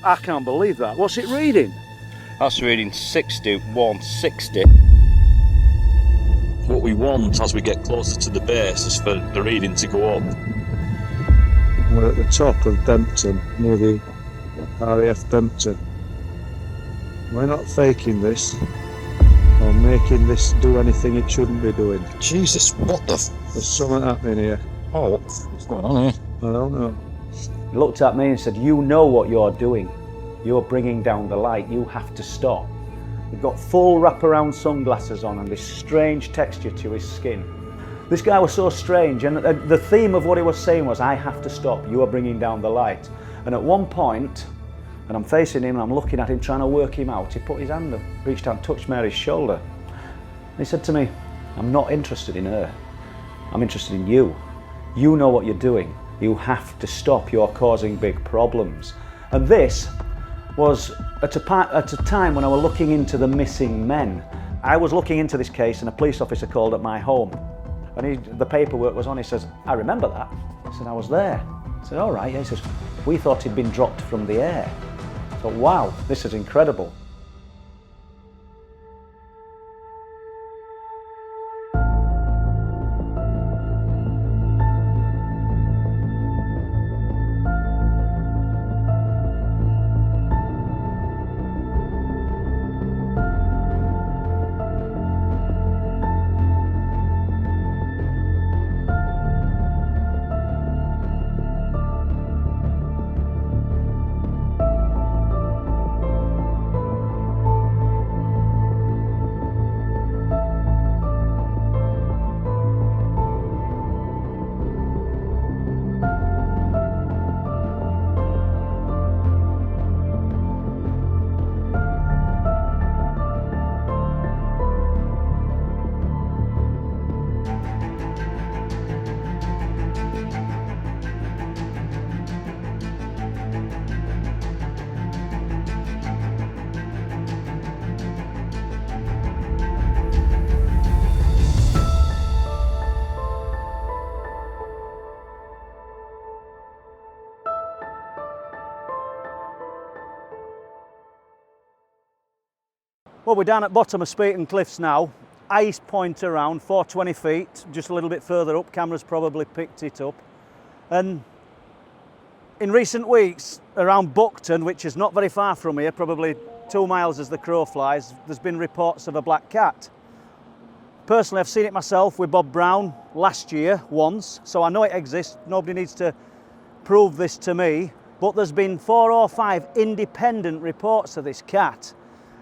I can't believe that. What's it reading? That's reading 6160. What we want as we get closer to the base is for the reading to go up. We're at the top of Bempton, near the RAF Bempton. We're not faking this, or making this do anything it shouldn't be doing. Jesus, what the There's something happening here. Oh, what's going on here? I don't know. He looked at me and said, "You know what you're doing. You're bringing down the light. You have to stop." He'd got full wraparound sunglasses on and this strange texture to his skin. This guy was so strange, and the theme of what he was saying was, "I have to stop. You are bringing down the light." And at one point, and I'm facing him and I'm looking at him trying to work him out, he put his hand up, reached out and touched Mary's shoulder. And he said to me, "I'm not interested in her. I'm interested in you. You know what you're doing. You have to stop. You're causing big problems." And this was at a time when I was looking into the missing men. I was looking into this case and a police officer called at my home. And the paperwork was on. He says, "I remember that." I said, "I was there." I said, "All right." Yeah, he says, "We thought he'd been dropped from the air." I thought, wow, this is incredible. Well, we're down at bottom of Speeton Cliffs now. Ice point around, 420 feet, just a little bit further up. Camera's probably picked it up. And in recent weeks, around Buckton, which is not very far from here, probably 2 miles as the crow flies, there's been reports of a black cat. Personally, I've seen it myself with Bob Brown last year once, so I know it exists. Nobody needs to prove this to me. But there's been 4 or 5 independent reports of this cat.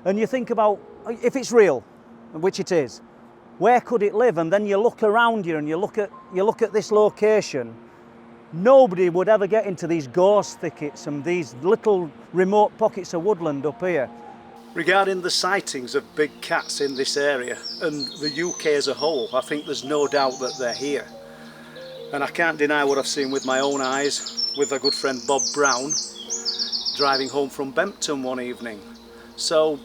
And you think about, if it's real, which it is, where could it live? And then you look around you and you look at this location. Nobody would ever get into these gorse thickets and these little remote pockets of woodland up here. Regarding the sightings of big cats in this area and the UK as a whole, I think there's no doubt that they're here. And I can't deny what I've seen with my own eyes with a good friend Bob Brown driving home from Bempton one evening. So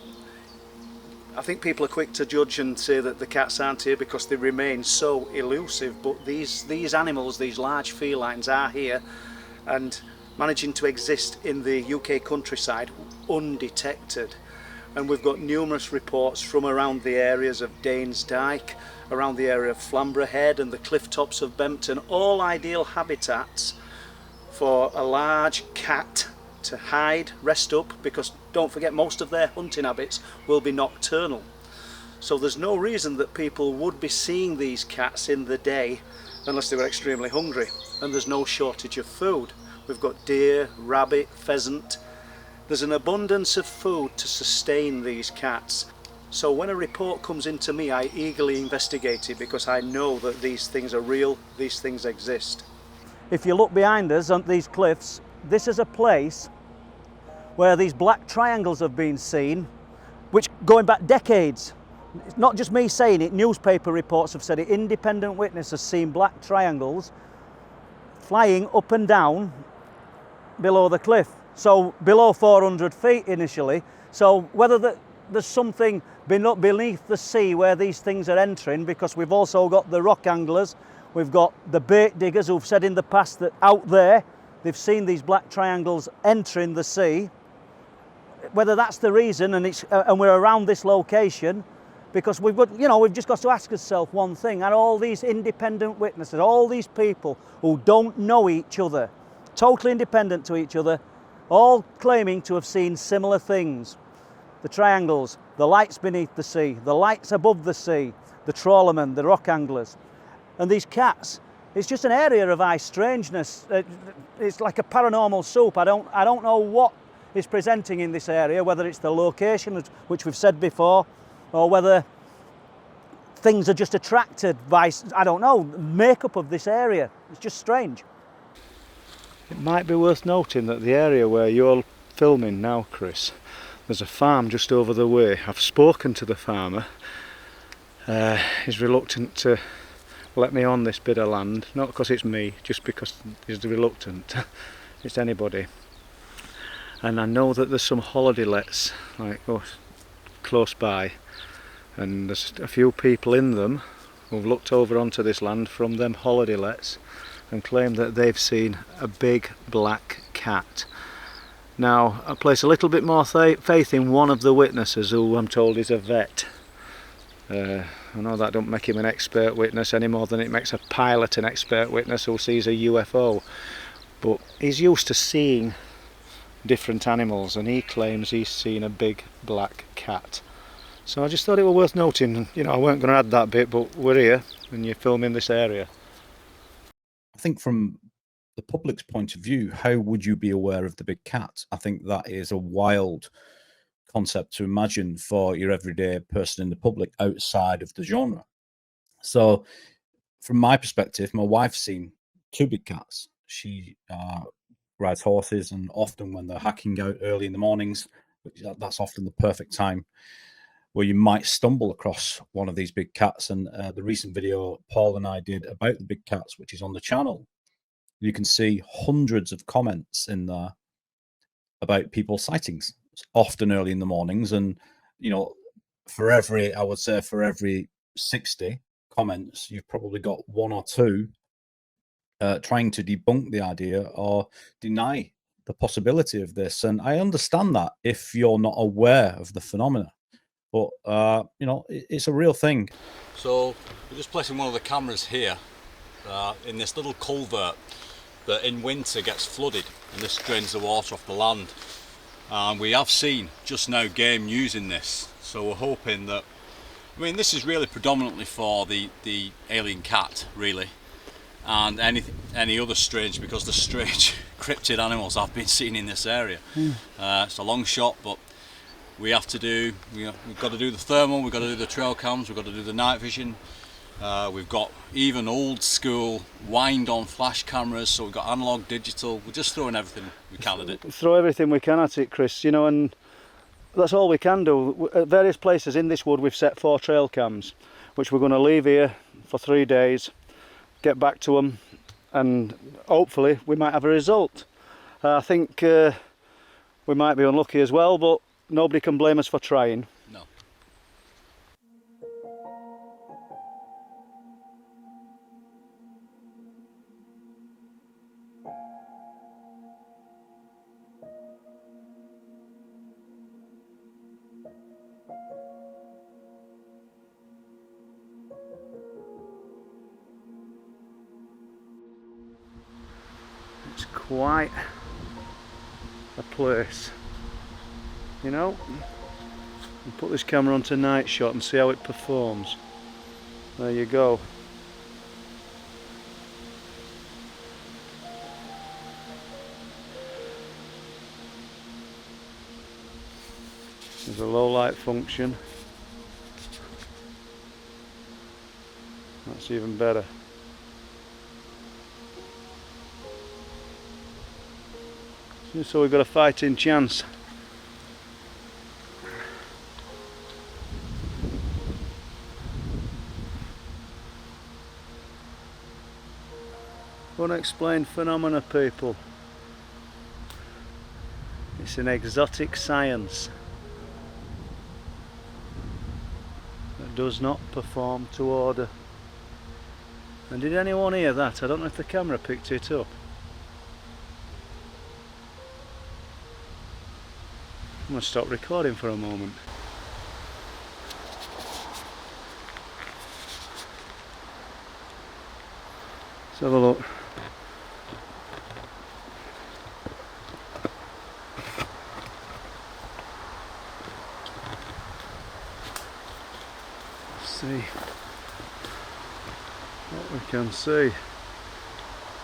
I think people are quick to judge and say that the cats aren't here because they remain so elusive, but these animals, these large felines, are here and managing to exist in the UK countryside undetected. And we've got numerous reports from around the areas of Danes Dyke, around the area of Flamborough Head and the cliff tops of Bempton, all ideal habitats for a large cat to hide, rest up, because don't forget most of their hunting habits will be nocturnal. So there's no reason that people would be seeing these cats in the day unless they were extremely hungry, and there's no shortage of food. We've got deer, rabbit, pheasant. There's an abundance of food to sustain these cats. So when a report comes into me, I eagerly investigate it because I know that these things are real, these things exist. If you look behind us on these cliffs, this is a place where these black triangles have been seen, which going back decades. It's not just me saying it, newspaper reports have said it. Independent witness has seen black triangles flying up and down below the cliff. So below 400 feet initially. So whether there's something beneath the sea where these things are entering, because we've also got the rock anglers, we've got the bait diggers who've said in the past that out there they've seen these black triangles entering the sea. whether that's the reason, and we're around this location, because we've just got to ask ourselves one thing: are all these independent witnesses, all these people who don't know each other, totally independent to each other, all claiming to have seen similar things? The triangles, the lights beneath the sea, the lights above the sea, the trawlermen, the rock anglers, and these cats. It's just an area of high strangeness. It's like a paranormal soup. I don't know what is presenting in this area, whether it's the location, which we've said before, or whether things are just attracted by, I don't know, makeup of this area. It's just strange. It might be worth noting that the area where you're filming now, Chris, there's a farm just over the way. I've spoken to the farmer. He's reluctant to let me on this bit of land, not because it's me, just because he's reluctant. It's anybody. And I know that there's some holiday lets close by, and there's a few people in them who've looked over onto this land from them holiday lets and claim that they've seen a big black cat. Now, I place a little bit more faith in one of the witnesses, who I'm told is a vet. I know that don't make him an expert witness any more than it makes a pilot an expert witness who sees a UFO, but he's used to seeing different animals, and he claims he's seen a big black cat. So I just thought it was worth noting. I weren't going to add that bit, but we're here and you're filming this area. I think from the public's point of view, how would you be aware of the big cat? I think that is a wild concept to imagine for your everyday person in the public outside of the genre. So from my perspective, my wife's seen 2 big cats. She rides horses, and often when they're hacking out early in the mornings, that's often the perfect time where you might stumble across one of these big cats. And the recent video Paul and I did about the big cats, which is on the channel, you can see hundreds of comments in there about people's sightings, often early in the mornings. And for every 60 comments, you've probably got 1 or 2 trying to debunk the idea or deny the possibility of this. And I understand that if you're not aware of the phenomena, but it's a real thing. So we're just placing one of the cameras here in this little culvert that in winter gets flooded, and this drains the water off the land. And we have seen just now game using this, so we're hoping that, this is really predominantly for the alien cat, really, and any other strange, because the strange cryptid animals have been seen in this area. It's a long shot, but we've got to do the thermal, we've got to do the trail cams, we've got to do the night vision. We've got even old school wind on flash cameras, so we've got analog, digital. We're just throwing everything we can at it. Throw everything we can at it, Chris, and that's all we can do. At various places in this wood we've set 4 trail cams, which we're going to leave here for 3 days, get back to them, and hopefully we might have a result. I think we might be unlucky as well, but nobody can blame us for trying. No. It's quite a place, and put this camera onto night shot and see how it performs. There you go. There's a low light function. That's even better. So we've got a fighting chance. Unexplained phenomena, people. It's an exotic science that does not perform to order. And did anyone hear that? I don't know if the camera picked it up. I'm going to stop recording for a moment. Let's have a look. Let's see what we can see.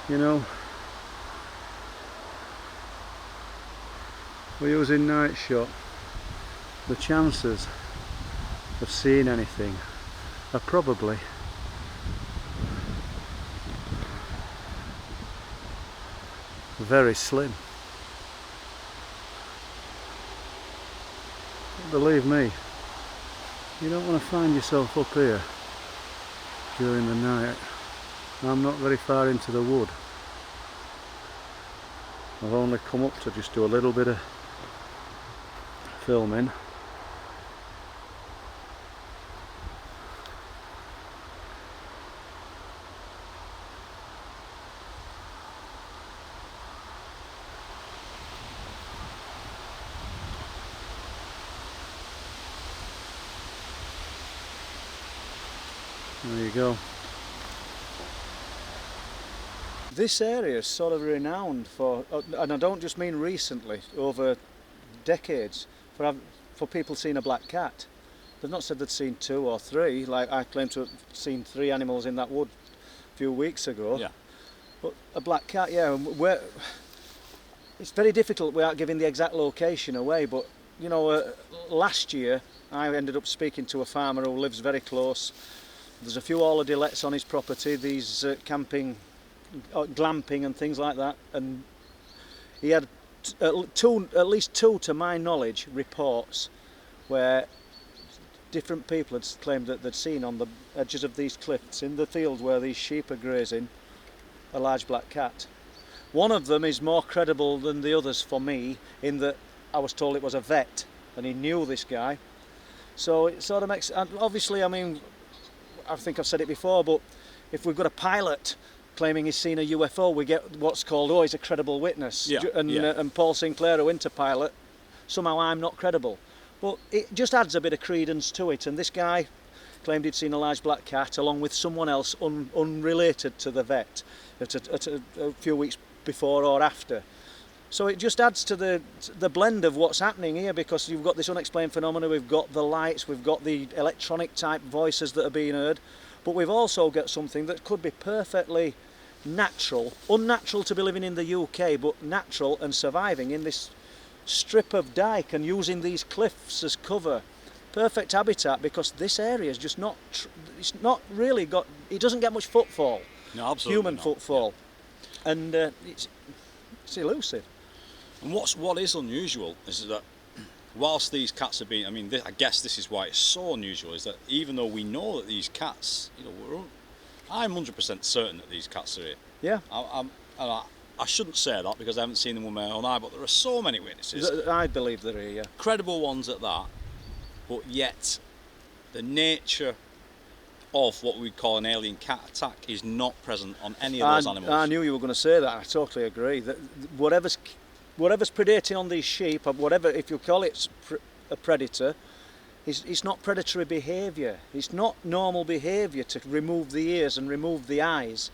You know, we're using night shot. The chances of seeing anything are probably very slim. Believe me, you don't want to find yourself up here during the night. I'm not very far into the wood. I've only come up to just do a little bit of filming. There you go. This area is sort of renowned for, and I don't just mean recently, over decades, for people seeing a black cat. They've not said they'd seen 2 or 3, like I claim to have seen 3 animals in that wood a few weeks ago. Yeah. But a black cat, yeah, it's very difficult without giving the exact location away, but you know, last year I ended up speaking to a farmer who lives very close. There's a few holiday lets on his property, these camping, glamping and things like that, and he had at least two, to my knowledge, reports where different people had claimed that they'd seen on the edges of these cliffs, in the field where these sheep are grazing, a large black cat. One of them is more credible than the others for me, in that I was told it was a vet and he knew this guy. So it sort of makes, and obviously, I mean, I think I've said it before, but if we've got a pilot claiming he's seen a UFO, we get what's called, oh, he's a credible witness. Yeah, and Paul Sinclair, who interpilot, somehow I'm not credible. But it just adds a bit of credence to it, and this guy claimed he'd seen a large black cat along with someone else unrelated to the vet at a few weeks before or after. So it just adds to the blend of what's happening here, because you've got this unexplained phenomena, we've got the lights, we've got the electronic type voices that are being heard, but we've also got something that could be perfectly natural, unnatural to be living in the UK, but natural and surviving in this strip of dyke and using these cliffs as cover. Perfect habitat, because this area is just not, it's not really got, it doesn't get much footfall. No, absolutely human not. footfall. Yeah. And it's elusive. And what is unusual is that whilst these cats are being, I mean, I guess this is why it's so unusual, is that even though we know that these cats, you know, I'm 100% certain that these cats are here. Yeah. I shouldn't say that because I haven't seen them with my own eye, but there are so many witnesses. I believe they're here, yeah. Credible ones at that, but yet the nature of what we'd call an alien cat attack is not present on any of those animals. I knew you were going to say that. I totally agree. That whatever's predating on these sheep, or whatever, if you call it a predator, it's not predatory behaviour. It's not normal behaviour to remove the ears and remove the eyes.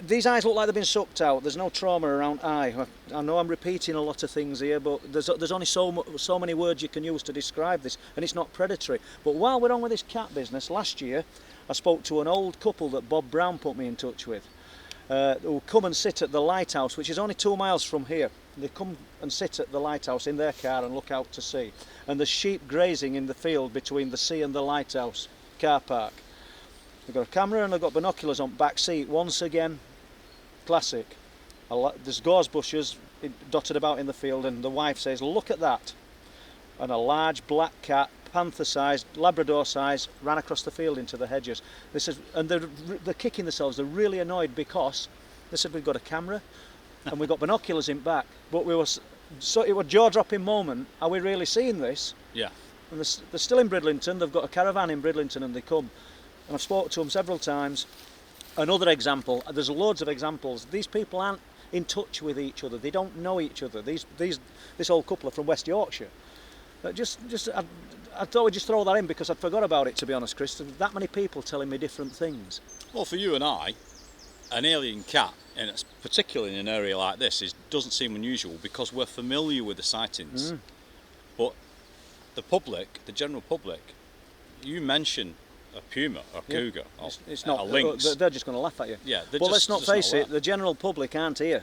These eyes look like they've been sucked out. There's no trauma around eye. I know I'm repeating a lot of things here, but there's only so many words you can use to describe this, and it's not predatory. But while we're on with this cat business, last year I spoke to an old couple that Bob Brown put me in touch with, who come and sit at the lighthouse, which is only 2 miles from here. They come and sit at the lighthouse in their car and look out to sea. And there's sheep grazing in the field between the sea and the lighthouse car park. They've got a camera and they've got binoculars on back seat. Once again, classic. There's gorse bushes dotted about in the field, and the wife says, look at that. And a large black cat, panther-sized, Labrador size, ran across the field into the hedges. They said, and they're kicking themselves. They're really annoyed because they said, we've got a camera and we've got binoculars in back. But so it was a jaw-dropping moment. Are we really seeing this? Yeah. And they're still in Bridlington. They've got a caravan in Bridlington, and they come. And I've spoken to them several times. Another example, there's loads of examples. These people aren't, in touch with each other. They don't know each other. This old couple are from West Yorkshire. I thought we'd just throw that in because I'd forgot about it, to be honest, Chris. There's that many people telling me different things. Well, for you and I, an alien cat, and it's particularly in an area like this, doesn't seem unusual because we're familiar with the sightings. But the public, the general public, you mention a puma, or a cougar, or it's not, a lynx. they're just going to laugh at you. Yeah, but let's not face it, the general public aren't here.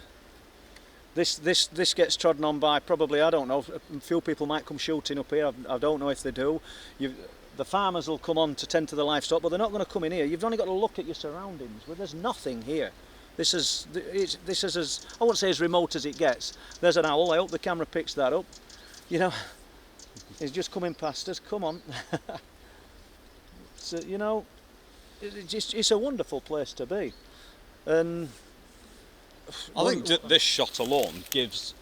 This gets trodden on by probably, I don't know, a few people might come shooting up here. I don't know if they do. The farmers will come on to tend to the livestock, but they're not going to come in here. You've only got to look at your surroundings. Well, there's nothing here. This is as, I won't say as remote as it gets. There's an owl. I hope the camera picks that up. You know, he's just coming past us. Come on. So, you know, it's a wonderful place to be. And I think this shot alone gives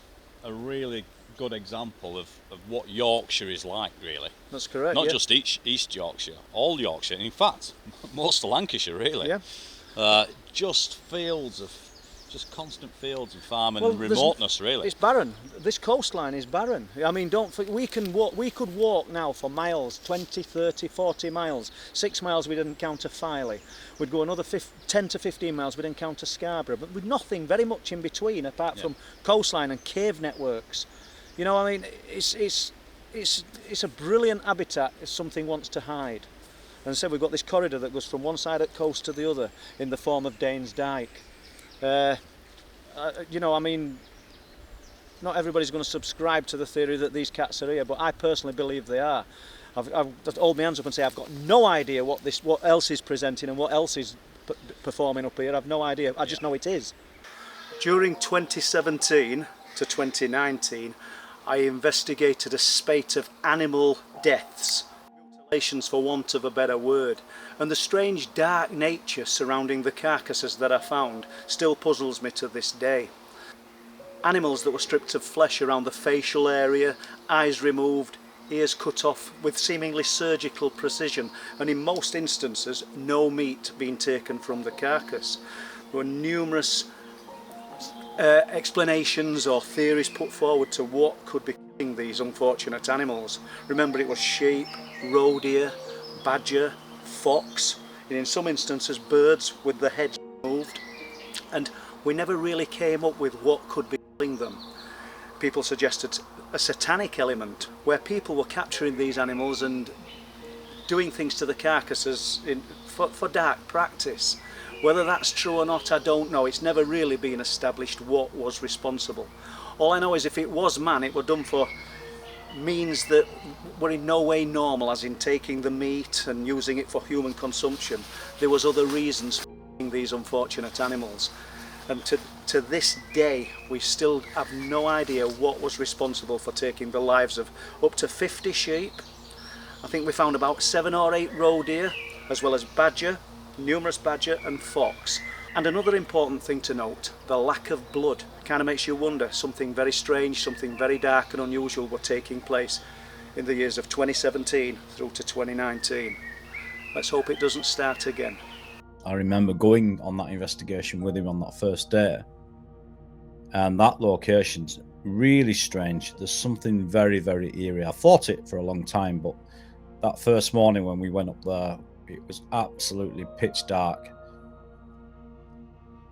a really good example of what Yorkshire is like, really. That's correct. Not just East Yorkshire, all Yorkshire. In fact, most of Lancashire, really. Yeah. Just constant fields and farming and remoteness, really. It's barren. This coastline is barren. I mean, we could walk now for miles, 20, 30, 40 miles. 6 miles we'd encounter Filey. We'd go another 10 to 15 miles, we'd encounter Scarborough, but with nothing very much in between apart from coastline and cave networks. You know, I mean, it's a brilliant habitat if something wants to hide. And so we've got this corridor that goes from one side of the coast to the other in the form of Danes Dyke. You know, I mean, not everybody's going to subscribe to the theory that these cats are here, but I personally believe they are. I've just hold my hands up and say I've got no idea what else is presenting and what else is performing up here. I've no idea. I just know it is. During 2017 to 2019, I investigated a spate of animal deaths, mutilations for want of a better word, and the strange dark nature surrounding the carcasses that I found still puzzles me to this day. Animals that were stripped of flesh around the facial area, eyes removed, ears cut off with seemingly surgical precision, and in most instances no meat being taken from the carcass. There were numerous explanations or theories put forward to what could be killing these unfortunate animals. Remember, it was sheep, roe deer, badger, fox, and in some instances birds with the heads removed, and we never really came up with what could be killing them. People suggested a satanic element where people were capturing these animals and doing things to the carcasses for dark practice. Whether that's true or not, I don't know. It's never really been established what was responsible. All I know is if it was man, it were done for means that were in no way normal, as in taking the meat and using it for human consumption. There was other reasons for killing these unfortunate animals. And to this day, we still have no idea what was responsible for taking the lives of up to 50 sheep. I think we found about 7 or 8 roe deer, as well as badger, numerous badger and fox. And another important thing to note, the lack of blood. Kind of makes you wonder, something very strange, something very dark and unusual were taking place in the years of 2017 through to 2019. Let's hope it doesn't start again. I remember going on that investigation with him on that first day, and that location's really strange. There's something very, very eerie. I thought it for a long time, but that first morning when we went up there, it was absolutely pitch dark,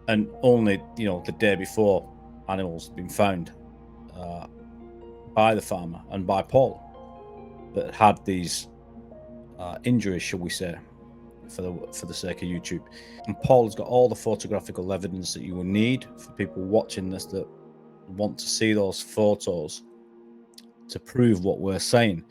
and only, you know, the day before animals had been found by the farmer and by Paul that had these injuries, shall we say, for the sake of YouTube. And Paul has got all the photographical evidence that you will need for people watching this that want to see those photos to prove what we're saying.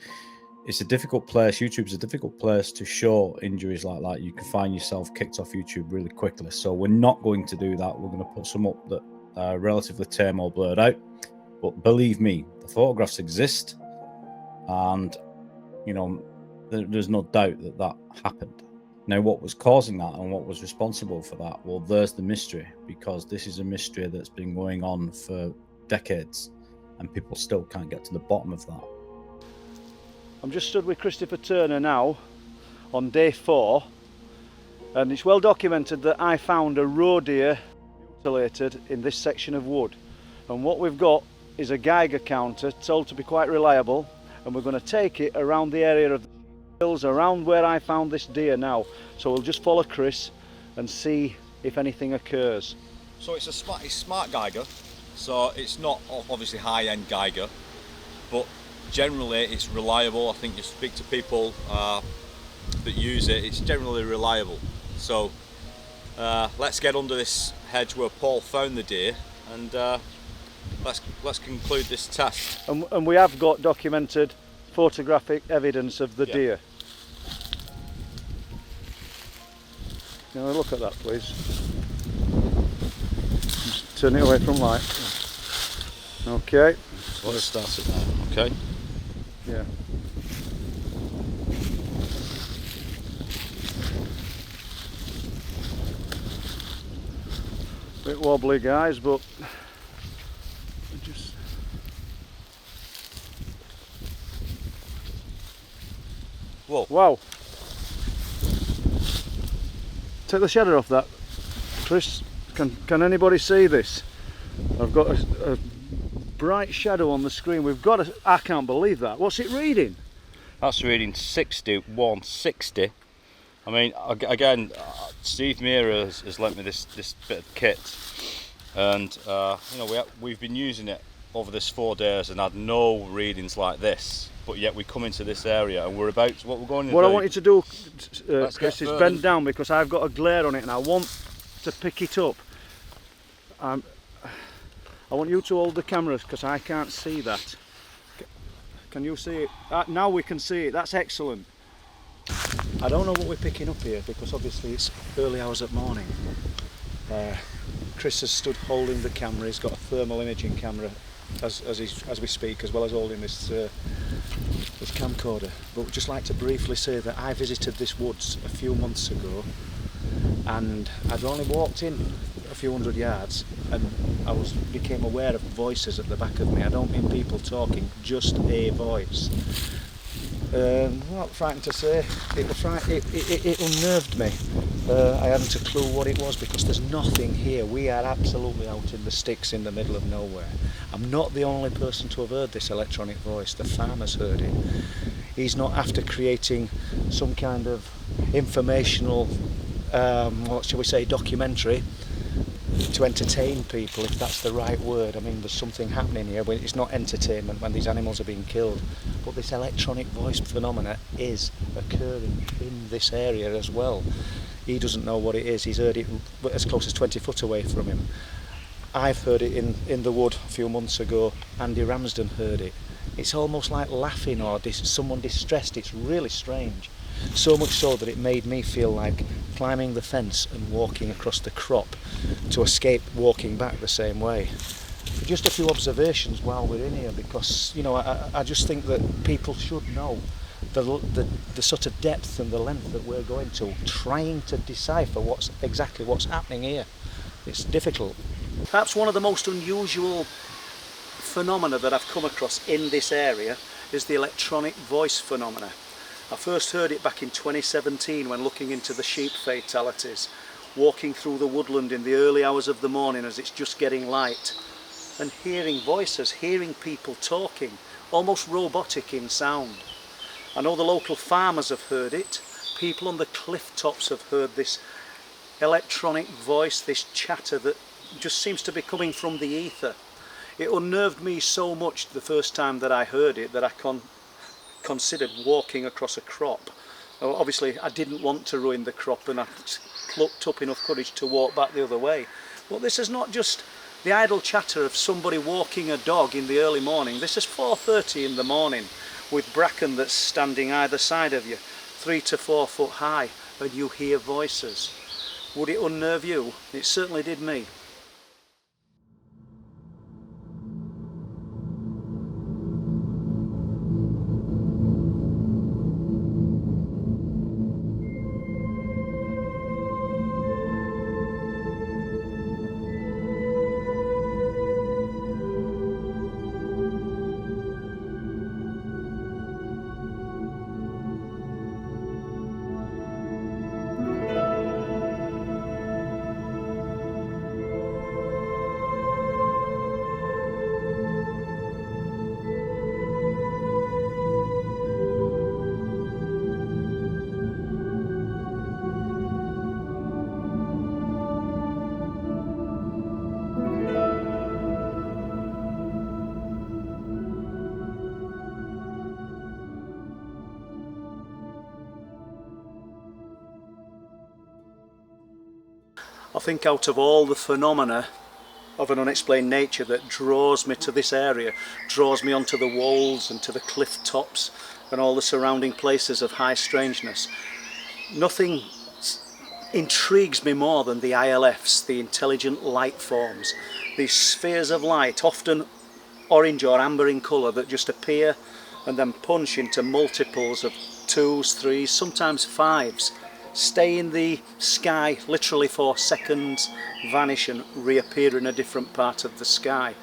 It's a difficult place. YouTube's a difficult place to show injuries like that. You can find yourself kicked off YouTube really quickly. So we're not going to do that. We're going to put some up that are relatively tame or blurred out. But believe me, the photographs exist, and you know, there's no doubt that happened. Now, what was causing that and what was responsible for that? Well, there's the mystery, because this is a mystery that's been going on for decades, and people still can't get to the bottom of that. I'm just stood with Christopher Turner now on day 4, and it's well documented that I found a roe deer isolated in this section of wood, and what we've got is a Geiger counter told to be quite reliable, and we're going to take it around the area of the hills around where I found this deer now. So we'll just follow Chris and see if anything occurs. So it's smart Geiger, so it's not obviously high-end Geiger, but generally it's reliable. I think you speak to people that use it, it's generally reliable. So let's get under this hedge where Paul found the deer, and let's conclude this test. And we have got documented photographic evidence of the deer. Can I look at that, please? Just turn it away from light. Okay. So let's start it now. Okay. Yeah. Bit wobbly, guys, but just whoa! Wow! Take the shadow off that, Chris. Can anybody see this? I've got a bright shadow on the screen. We've got a. I can't believe that. What's it reading? That's reading 160. I mean, again, Steve Meara has lent me this bit of kit, and you know, we've been using it over this 4 days and had no readings like this. But yet we come into this area and we're about what we're going to do. What I want you to do, Chris, is bend down, because I've got a glare on it and I want to pick it up. I want you to hold the cameras because I can't see that. Can you see it? Now we can see it. That's excellent. I don't know what we're picking up here because obviously it's early hours of morning. Chris has stood holding the camera. He's got a thermal imaging camera as we speak, as well as holding this camcorder. But we'd just like to briefly say that I visited this woods a few months ago, and I'd only walked in a few hundred yards and I became aware of voices at the back of me. I don't mean people talking, just a voice. Not frightened to say, it unnerved me. I hadn't a clue what it was because there's nothing here. We are absolutely out in the sticks in the middle of nowhere. I'm not the only person to have heard this electronic voice. The farmer's heard it. He's not after creating some kind of informational, what shall we say, documentary to entertain people, if that's the right word. I mean, there's something happening here. It's not entertainment when these animals are being killed, but this electronic voice phenomena is occurring in this area as well. He doesn't know what it is. He's heard it as close as 20 foot away from him. I've heard it in the wood a few months ago. Andy Ramsden heard it. It's almost like laughing or someone distressed. It's really strange. So much so that it made me feel like climbing the fence and walking across the crop to escape walking back the same way. Just a few observations while we're in here, because you know, I just think that people should know the sort of depth and the length that we're going to, trying to decipher exactly what's happening here. It's difficult. Perhaps one of the most unusual phenomena that I've come across in this area is the electronic voice phenomena. I first heard it back in 2017 when looking into the sheep fatalities, walking through the woodland in the early hours of the morning as it's just getting light, and hearing voices, hearing people talking, almost robotic in sound. I know the local farmers have heard it. People on the cliff tops have heard this electronic voice, this chatter that just seems to be coming from the ether. It unnerved me so much the first time that I heard it that I considered walking across a crop. Obviously I didn't want to ruin the crop, and I plucked up enough courage to walk back the other way. But this is not just the idle chatter of somebody walking a dog in the early morning. This is 4:30 in the morning with bracken that's standing either side of you, 3 to 4 foot high, and you hear voices. Would it unnerve you? It certainly did me. I think out of all the phenomena of an unexplained nature that draws me to this area, draws me onto the walls and to the cliff tops and all the surrounding places of high strangeness, nothing intrigues me more than the ILFs, the intelligent light forms, these spheres of light, often orange or amber in colour, that just appear and then punch into multiples of 2s, 3s, sometimes 5s, stay in the sky literally for seconds, vanish and reappear in a different part of the sky.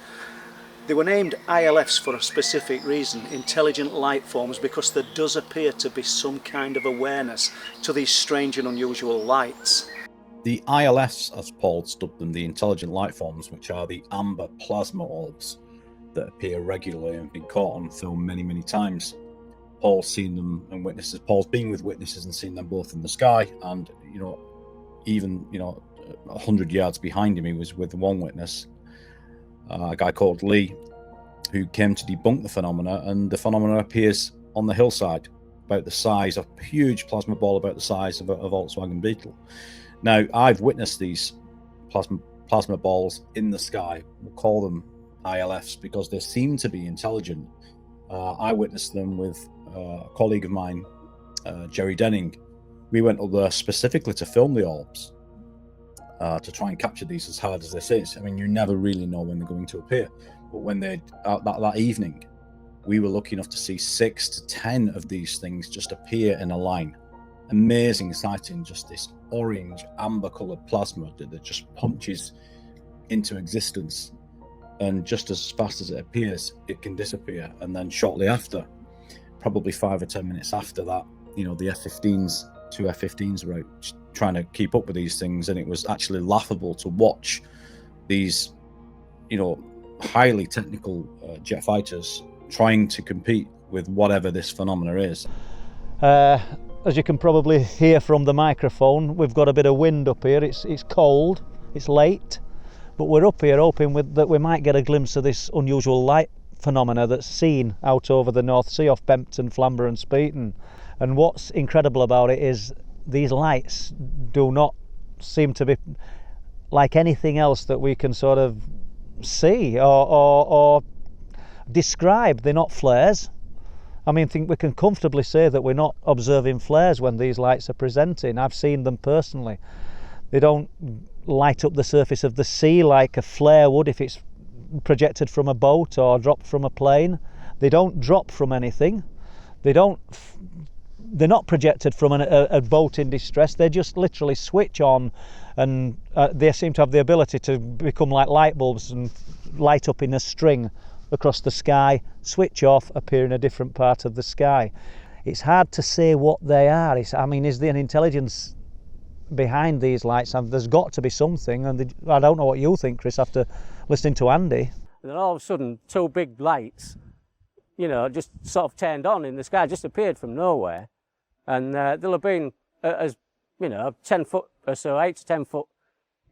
They were named ILFs for a specific reason, intelligent light forms, because there does appear to be some kind of awareness to these strange and unusual lights. The ILFs, as Paul dubbed them, the intelligent light forms, which are the amber plasma orbs that appear regularly and have been caught on film many, many times. Paul's seen them and witnesses. Paul's been with witnesses and seen them both in the sky, and even 100 yards behind him, he was with one witness, a guy called Lee, who came to debunk the phenomena, and the phenomena appears on the hillside, about the size of a huge plasma ball, about the size of a Volkswagen Beetle. Now, I've witnessed these plasma balls in the sky. We'll call them ILFs because they seem to be intelligent. I witnessed them with a colleague of mine, Jerry Denning. We went up there specifically to film the orbs, to try and capture these, as hard as this is. I mean, you never really know when they're going to appear. But when they that evening, we were lucky enough to see 6 to 10 of these things just appear in a line. Amazing sighting, just this orange, amber-coloured plasma that just punches into existence. And just as fast as it appears, it can disappear. And then shortly after, probably 5 or 10 minutes after that, the F-15s, 2 F-15s were out trying to keep up with these things, and it was actually laughable to watch these, highly technical jet fighters trying to compete with whatever this phenomena is. As you can probably hear from the microphone, we've got a bit of wind up here. It's cold, it's late, but we're up here hoping that we might get a glimpse of this unusual light phenomena that's seen out over the North Sea off Bempton, Flamborough and Speeton. And what's incredible about it is these lights do not seem to be like anything else that we can sort of see or describe. They're not flares. I mean, I think we can comfortably say that we're not observing flares when these lights are presenting. I've seen them personally. They don't light up the surface of the sea like a flare would if it's projected from a boat or dropped from a plane. They don't drop from anything. They're not projected from a boat in distress. They just literally switch on, and they seem to have the ability to become like light bulbs and light up in a string across the sky, switch off, appear in a different part of the sky. It's hard to say what they are. Is there an intelligence behind these lights? There's got to be something, and I don't know what you think, Chris, after listening to Andy. And then all of a sudden, 2 big lights, just sort of turned on in the sky, just appeared from nowhere. And they'll have been, 10 foot or so, 8 to 10 foot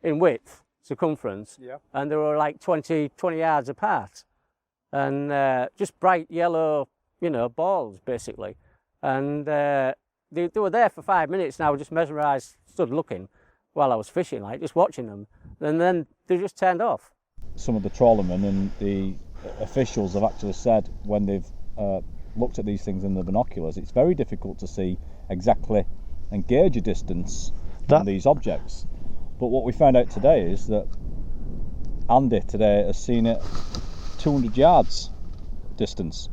in width, circumference. Yeah. And they were like 20 yards apart. And just bright yellow, balls, basically. And they were there for 5 minutes, and I was just mesmerised, stood looking while I was fishing, just watching them. And then they just turned off. Some of the trawlermen and the officials have actually said when they've looked at these things in the binoculars, it's very difficult to see exactly and gauge a distance on these objects. But what we found out today is that Andy today has seen it 200 yards distance.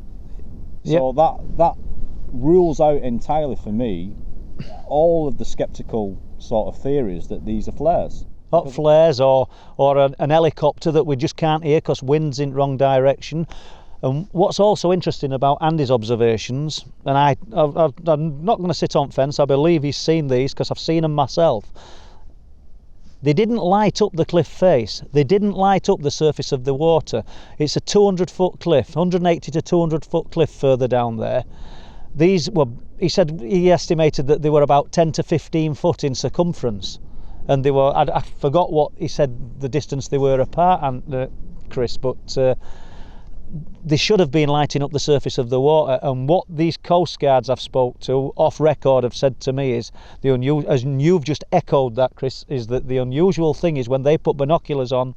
So that rules out entirely for me all of the skeptical sort of theories that these are flares. Not flares or an helicopter that we just can't hear because wind's in the wrong direction. And what's also interesting about Andy's observations, and I'm not going to sit on fence, I believe he's seen these because I've seen them myself. They didn't light up the cliff face. They didn't light up the surface of the water. It's a 200-foot cliff, 180 to 200-foot cliff further down there. These were, he estimated that they were about 10 to 15 foot in circumference. And they were, I forgot what he said the distance they were apart, and Chris, but they should have been lighting up the surface of the water. And what these coast guards I've spoke to off record have said to me is as you've just echoed that, Chris, is that the unusual thing is when they put binoculars on,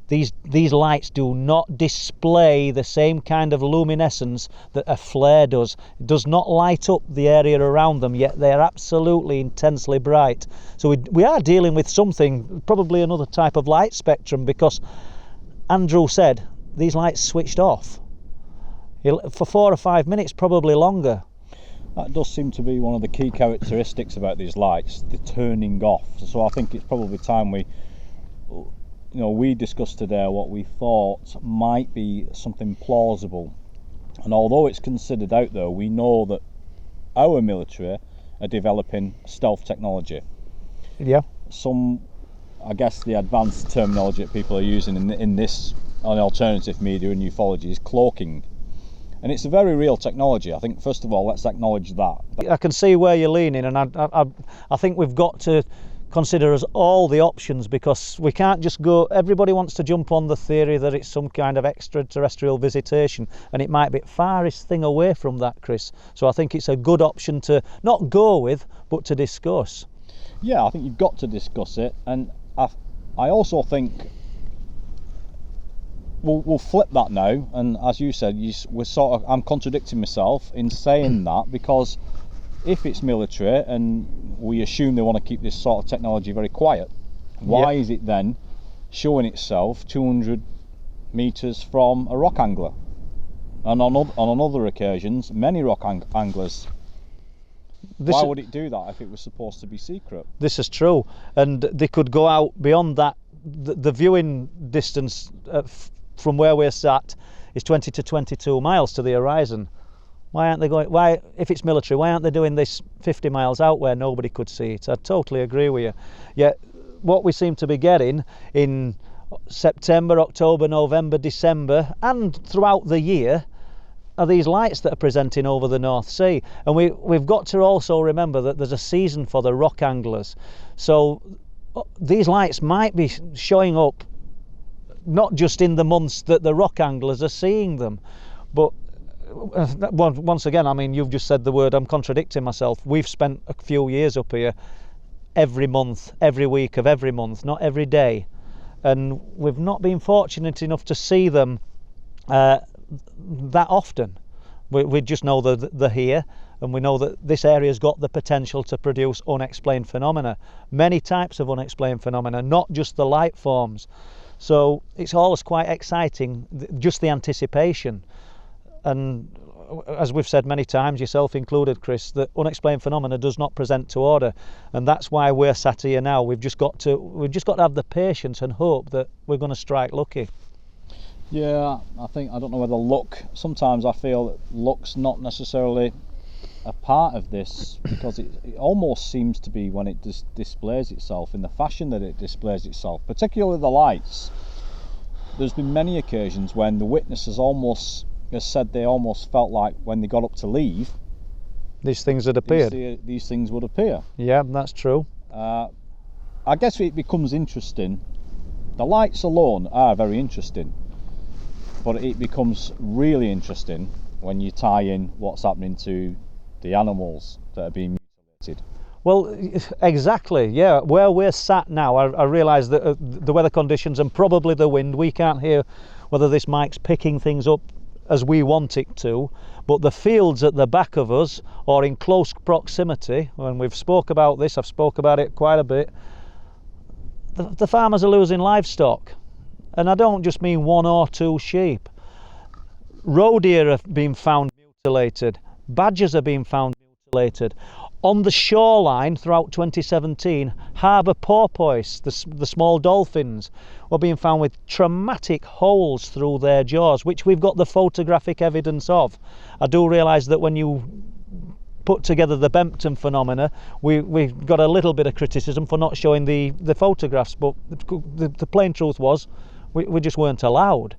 these lights do not display the same kind of luminescence that a flare does. It does not light up the area around them, yet they're absolutely intensely bright. So we are dealing with something, probably another type of light spectrum, because Andrew said these lights switched off for 4 or 5 minutes, probably longer. That does seem to be one of the key characteristics about these lights, the turning off. So I think it's probably time we discussed today what we thought might be something plausible. And although it's considered out there, we know that our military are developing stealth technology. Yeah. I guess the advanced terminology that people are using in this on alternative media and ufology is cloaking. And it's a very real technology. I think, first of all, let's acknowledge that. I can see where you're leaning, and I think we've got to consider us all the options, because we can't just go, everybody wants to jump on the theory that it's some kind of extraterrestrial visitation, and it might be the farthest thing away from that, Chris. So I think it's a good option to not go with, but to discuss. Yeah, I think you've got to discuss it, and I also think we'll flip that now, and as you said, I'm contradicting myself in saying that, because if it's military and we assume they want to keep this sort of technology very quiet, why is it then showing itself 200 metres from a rock angler? And on other occasions, many rock anglers. Why would it do that if it was supposed to be secret? This is true, and they could go out beyond that. The viewing distance from where we're sat is 20 to 22 miles to the horizon. Why aren't they going? Why, if it's military, why aren't they doing this 50 miles out where nobody could see it? I totally agree with you. Yet, what we seem to be getting in September, October, November, December, and throughout the year, are these lights that are presenting over the North Sea. And we've got to also remember that there's a season for the rock anglers. So these lights might be showing up not just in the months that the rock anglers are seeing them, but once again, I mean, you've just said the word, I'm contradicting myself. We've spent a few years up here every month, every week of every month, not every day, and we've not been fortunate enough to see them that often. We just know that they're here, and we know that this area's got the potential to produce unexplained phenomena, many types of unexplained phenomena, not just the light forms. So it's always quite exciting, just the anticipation. And as we've said many times, yourself included, Chris, that unexplained phenomena does not present to order, and that's why we're sat here now. We've just got to have the patience and hope that we're going to strike lucky. Yeah, I don't know whether luck. Sometimes I feel that luck's not necessarily a part of this, because it almost seems to be when it displays itself in the fashion that it displays itself, particularly the lights. There's been many occasions when the witnesses has said they almost felt like when they got up to leave, these things had appeared. These things would appear. Yeah, that's true. I guess it becomes interesting. The lights alone are very interesting, but it becomes really interesting when you tie in what's happening to the animals that are being mutilated. Well, exactly, yeah. Where we're sat now, I realise that the weather conditions and probably the wind, we can't hear whether this mic's picking things up as we want it to, but the fields at the back of us or in close proximity, when we've spoke about this, I've spoke about it quite a bit, the farmers are losing livestock, and I don't just mean 1 or 2 sheep. Roe deer have been found mutilated, badgers are being found mutilated. On the shoreline throughout 2017, harbour porpoise, the small dolphins, were being found with traumatic holes through their jaws, which we've got the photographic evidence of. I do realise that when you put together the Bempton phenomena, we've got a little bit of criticism for not showing the photographs, but the plain truth was we just weren't allowed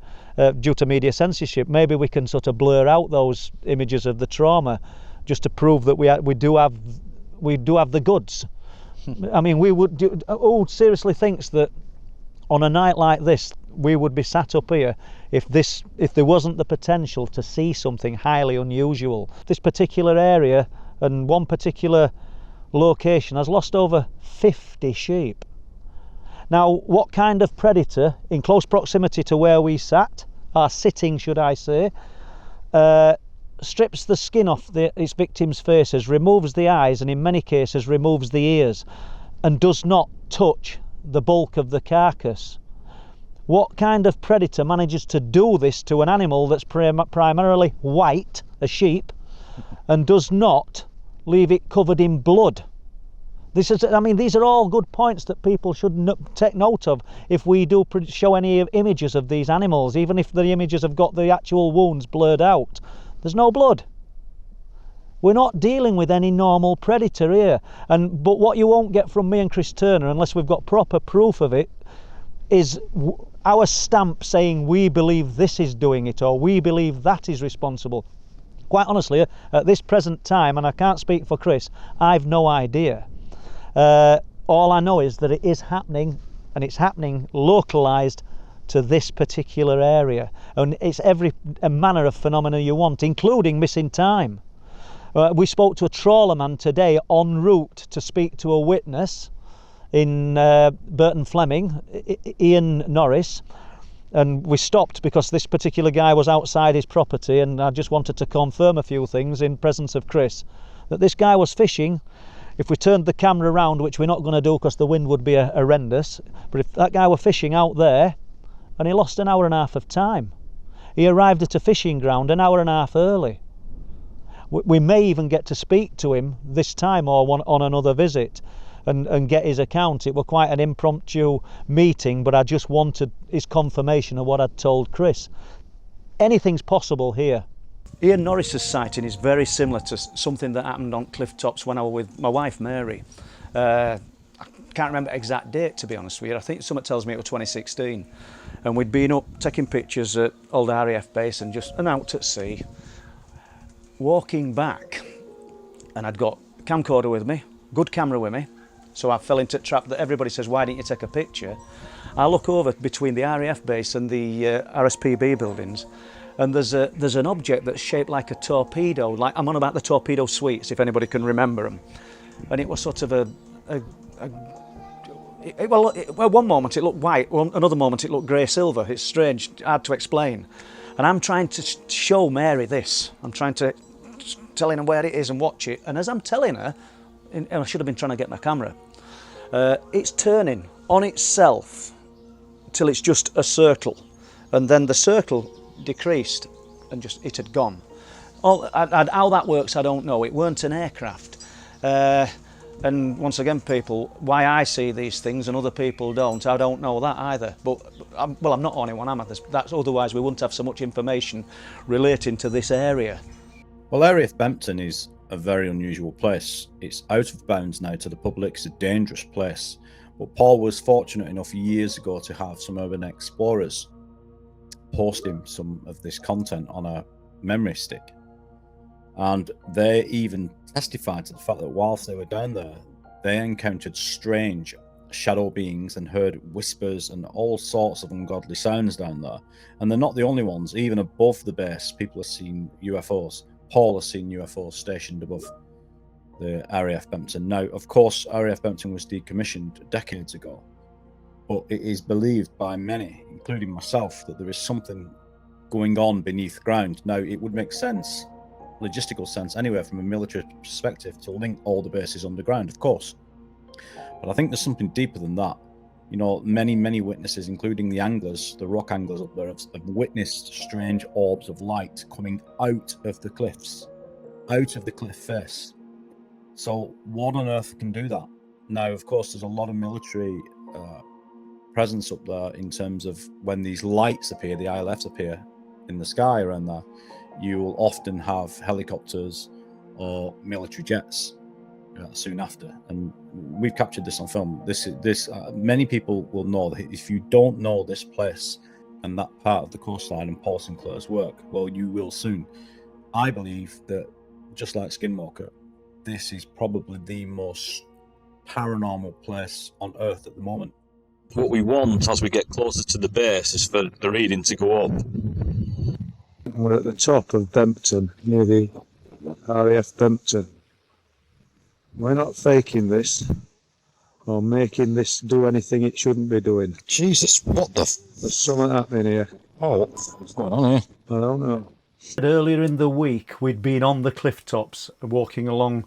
due to media censorship. Maybe we can sort of blur out those images of the trauma, just to prove that we do have the goods. I mean, who seriously thinks that on a night like this, we would be sat up here if there wasn't the potential to see something highly unusual. This particular area and one particular location has lost over 50 sheep. Now, what kind of predator in close proximity to where we sat, are sitting should I say, strips the skin off its victims' faces, removes the eyes, and in many cases removes the ears, and does not touch the bulk of the carcass? What kind of predator manages to do this to an animal that's primarily white, a sheep, and does not leave it covered in blood? These are all good points that people should take note of if we do show any images of these animals, even if the images have got the actual wounds blurred out. There's no blood. We're not dealing with any normal predator here. But what you won't get from me and Chris Turner, unless we've got proper proof of it, is our stamp saying we believe this is doing it or we believe that is responsible. Quite honestly, at this present time, and I can't speak for Chris, I've no idea. All I know is that it is happening, and it's happening localised to this particular area, and it's every manner of phenomena you want, including missing time. We spoke to a trawlerman today en route to speak to a witness in Burton Fleming, Ian Norris, and we stopped because this particular guy was outside his property, and I just wanted to confirm a few things in presence of Chris, that this guy was fishing. If we turned the camera around, which we're not going to do because the wind would be horrendous, but if that guy were fishing out there, and he lost an hour and a half of time. He arrived at a fishing ground an hour and a half early. We may even get to speak to him this time or on another visit and get his account. It were quite an impromptu meeting, but I just wanted his confirmation of what I'd told Chris. Anything's possible here. Ian Norris's sighting is very similar to something that happened on cliff tops when I was with my wife Mary. I can't remember the exact date, to be honest with you. I think something tells me it was 2016. And we'd been up taking pictures at old RAF base and out at sea. Walking back, and I'd got a camcorder with me, good camera with me, so I fell into the trap that everybody says, why didn't you take a picture? I look over between the RAF base and the RSPB buildings, and there's an object that's shaped like a torpedo, like I'm on about the torpedo suites, if anybody can remember them. And it was sort of one moment it looked white, another moment it looked grey-silver. It's strange, hard to explain. And I'm trying to show Mary this. I'm trying to telling her where it is and watch it. And as I'm telling her, and I should have been trying to get my camera, it's turning on itself till it's just a circle. And then the circle decreased and it had gone. How that works, I don't know. It weren't an aircraft. And once again, people, why I see these things and other people don't, I don't know that either. But I'm not the only one, am I? Otherwise we wouldn't have so much information relating to this area. Well, RAF Bempton is a very unusual place. It's out of bounds now to the public. It's a dangerous place. But Paul was fortunate enough years ago to have some urban explorers post him some of this content on a memory stick. And they even testified to the fact that whilst they were down there, they encountered strange shadow beings and heard whispers and all sorts of ungodly sounds down there. And they're not the only ones. Even above the base, people have seen UFOs. Paul has seen UFOs stationed above the RAF Bempton. Now, of course, RAF Bempton was decommissioned decades ago, but it is believed by many, including myself, that there is something going on beneath ground. Now, it would make sense, logistical sense anyway, from a military perspective, to link all the bases underground, of course. But I think there's something deeper than that. You know, many witnesses, including the anglers, the rock anglers up there, have witnessed strange orbs of light coming out of the cliffs, out of the cliff face. So what on earth can do that? Now, of course, there's a lot of military presence up there in terms of when these lights appear, the ILFs appear in the sky around there, you will often have helicopters or military jets soon after, and we've captured this on film. Many people will know that if you don't know this place and that part of the coastline and Paul Sinclair's work, well, you will soon. I believe that, just like Skinwalker, this is probably the most paranormal place on earth at the moment. What we want as we get closer to the base is for the reading to go up. We're at the top of Bempton, near the RAF Bempton. We're not faking this or making this do anything it shouldn't be doing. Jesus, what the? There's something happening here. Oh, what's going on here? I don't know. Earlier in the week, we'd been on the cliff tops, walking along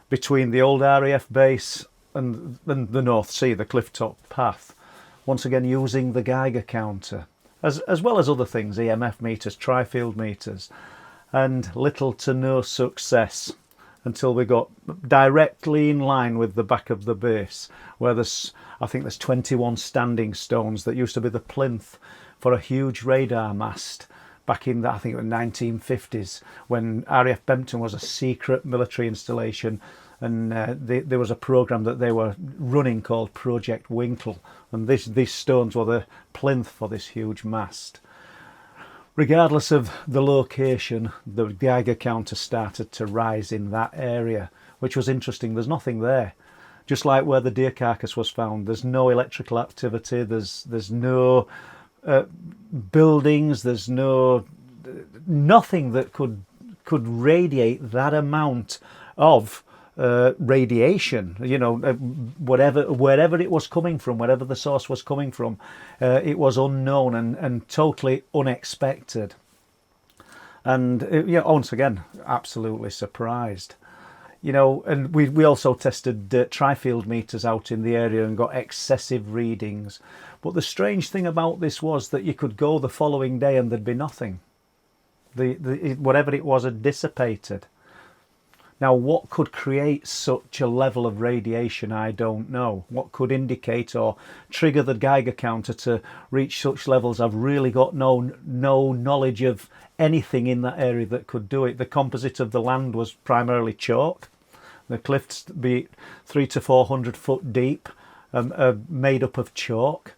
between the old RAF base and the North Sea, the cliff top path. Once again, using the Geiger counter, as well as other things, EMF meters, tri-field meters, and little to no success until we got directly in line with the back of the base, where I think there's 21 standing stones that used to be the plinth for a huge radar mast back in I think the 1950s, when RAF Bempton was a secret military installation, and there was a program that they were running called Project Winkle, and these stones were the plinth for this huge mast. Regardless of the location, the Geiger counter started to rise in that area, which was interesting. There's nothing there. Just like where the deer carcass was found, there's no electrical activity, there's no buildings, there's nothing that could radiate that amount of radiation, wherever it was coming from, wherever the source was coming from, it was unknown and totally unexpected. And once again, absolutely surprised. And we also tested tri-field meters out in the area and got excessive readings. But the strange thing about this was that you could go the following day and there'd be nothing. Whatever it was had dissipated. Now, what could create such a level of radiation, I don't know. What could indicate or trigger the Geiger counter to reach such levels? I've really got no knowledge of anything in that area that could do it. The composite of the land was primarily chalk. The cliffs be 300 to 400 foot deep, made up of chalk.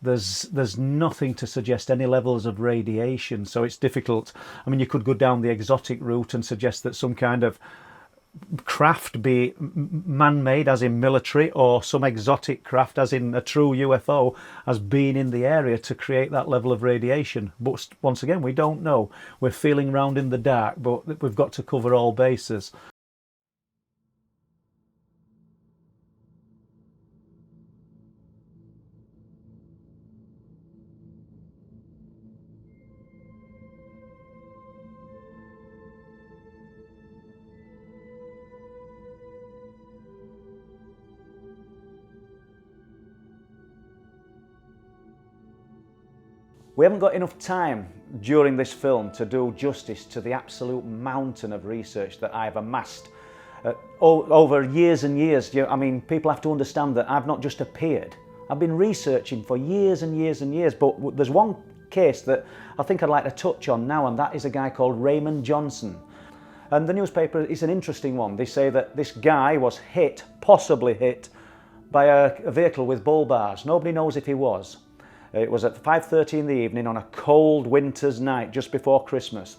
There's nothing to suggest any levels of radiation, so it's difficult. I mean, you could go down the exotic route and suggest that some kind of craft be man-made, as in military, or some exotic craft, as in a true UFO, has been in the area to create that level of radiation. But once again, we don't know. We're feeling around in the dark, but we've got to cover all bases. We haven't got enough time during this film to do justice to the absolute mountain of research that I've amassed over years and years. I mean, people have to understand that I've not just appeared. I've been researching for years and years and years, but there's one case that I think I'd like to touch on now, and that is a guy called Raymond Johnson. And the newspaper is an interesting one. They say that this guy was possibly hit, by a vehicle with bull bars. Nobody knows if he was. It was at 5:30 in the evening on a cold winter's night just before Christmas.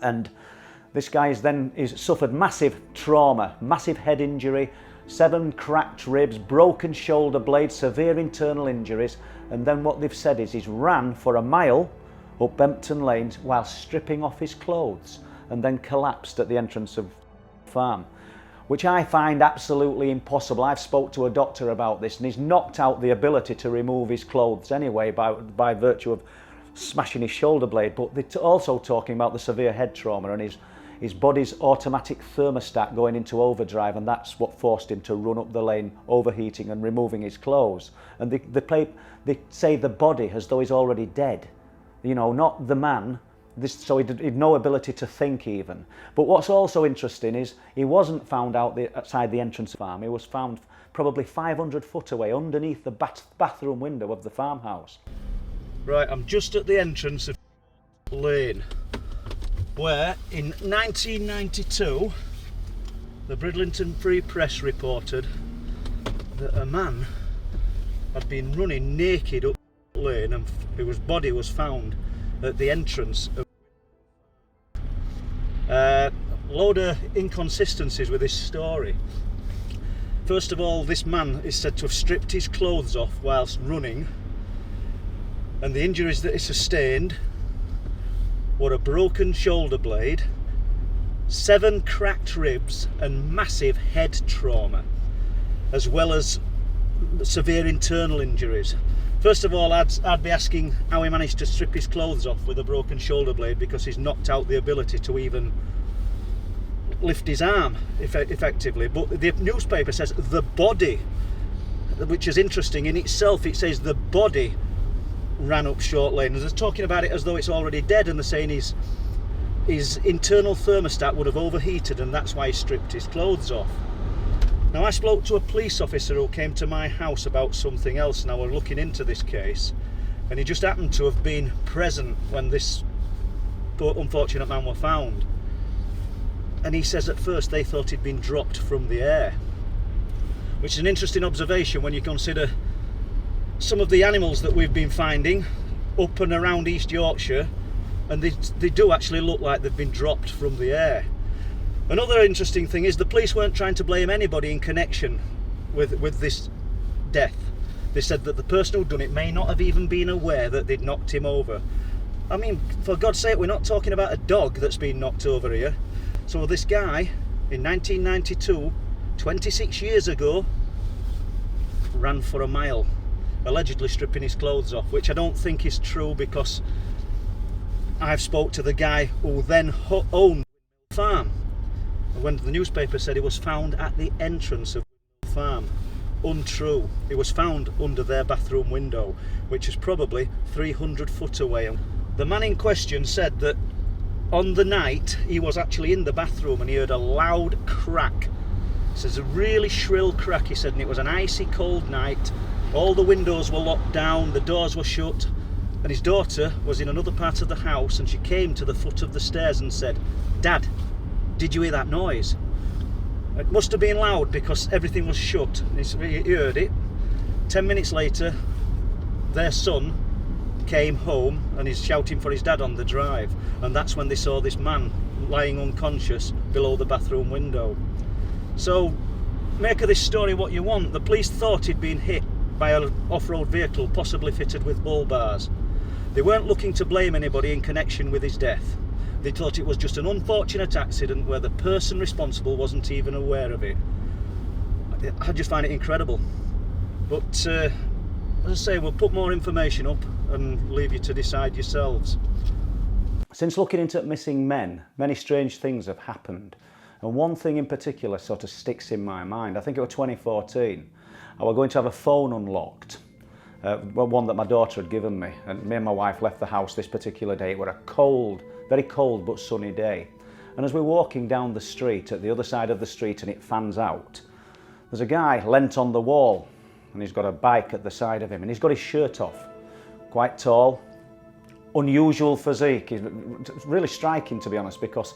And this guy is suffered massive trauma, massive head injury, 7 cracked ribs, broken shoulder blade, severe internal injuries. And then what they've said is he's ran for a mile up Bempton Lane while stripping off his clothes and then collapsed at the entrance of the farm, which I find absolutely impossible. I've spoke to a doctor about this, and he's knocked out the ability to remove his clothes anyway by virtue of smashing his shoulder blade. But they're also talking about the severe head trauma and his body's automatic thermostat going into overdrive, and that's what forced him to run up the lane, overheating and removing his clothes. And they say the body as though he's already dead, not the man. So he'd no ability to think even. But what's also interesting is he wasn't found outside the entrance of the farm. He was found probably 500 foot away underneath the bathroom window of the farmhouse. Right, I'm just at the entrance of Lane, where in 1992 the Bridlington Free Press reported that a man had been running naked up Lane and whose body was found at the entrance of load of inconsistencies with this story. First of all, this man is said to have stripped his clothes off whilst running, and the injuries that he sustained were a broken shoulder blade, 7 cracked ribs and massive head trauma, as well as severe internal injuries. First of all, I'd be asking how he managed to strip his clothes off with a broken shoulder blade, because he's knocked out the ability to even lift his arm effectively. But the newspaper says the body, which is interesting in itself. It says the body ran up short lane, and they're talking about it as though it's already dead, and they're saying his internal thermostat would have overheated, and that's why he stripped his clothes off. Now, I spoke to a police officer who came to my house about something else, and I was looking into this case, and he just happened to have been present when this unfortunate man was found. And he says at first they thought he'd been dropped from the air, which is an interesting observation when you consider some of the animals that we've been finding up and around East Yorkshire, and they do actually look like they've been dropped from the air. Another interesting thing is the police weren't trying to blame anybody in connection with this death. They said that the person who'd done it may not have even been aware that they'd knocked him over. I mean, for God's sake, we're not talking about a dog that's been knocked over here. So this guy, in 1992, 26 years ago, ran for a mile, allegedly stripping his clothes off, which I don't think is true, because I've spoke to the guy who then owned the farm. When the newspaper said he was found at the entrance of the farm. Untrue. He was found under their bathroom window, which is probably 300 foot away. The man in question said that on the night he was actually in the bathroom and he heard a loud crack. It says a really shrill crack, he said, and it was an icy cold night. All the windows were locked down, the doors were shut, and his daughter was in another part of the house, and she came to the foot of the stairs and said, "Dad, did you hear that noise?" It must have been loud because everything was shut. He heard it. 10 minutes later, their son came home and he's shouting for his dad on the drive, and that's when they saw this man lying unconscious below the bathroom window. So make of this story what you want. The police thought he'd been hit by an off-road vehicle, possibly fitted with bull bars. They weren't looking to blame anybody in connection with his death. They thought it was just an unfortunate accident where the person responsible wasn't even aware of it. I just find it incredible. But as I say, we'll put more information up and leave you to decide yourselves. Since looking into missing men, many strange things have happened. And one thing in particular sort of sticks in my mind. I think it was 2014. I was going to have a phone unlocked. One that my daughter had given me. And me and my wife left the house this particular day. It was a cold, very cold but sunny day. And as we're walking down the street, at the other side of the street, and it fans out, there's a guy leant on the wall, and he's got a bike at the side of him, and he's got his shirt off. Quite tall, unusual physique. It's really striking, to be honest, because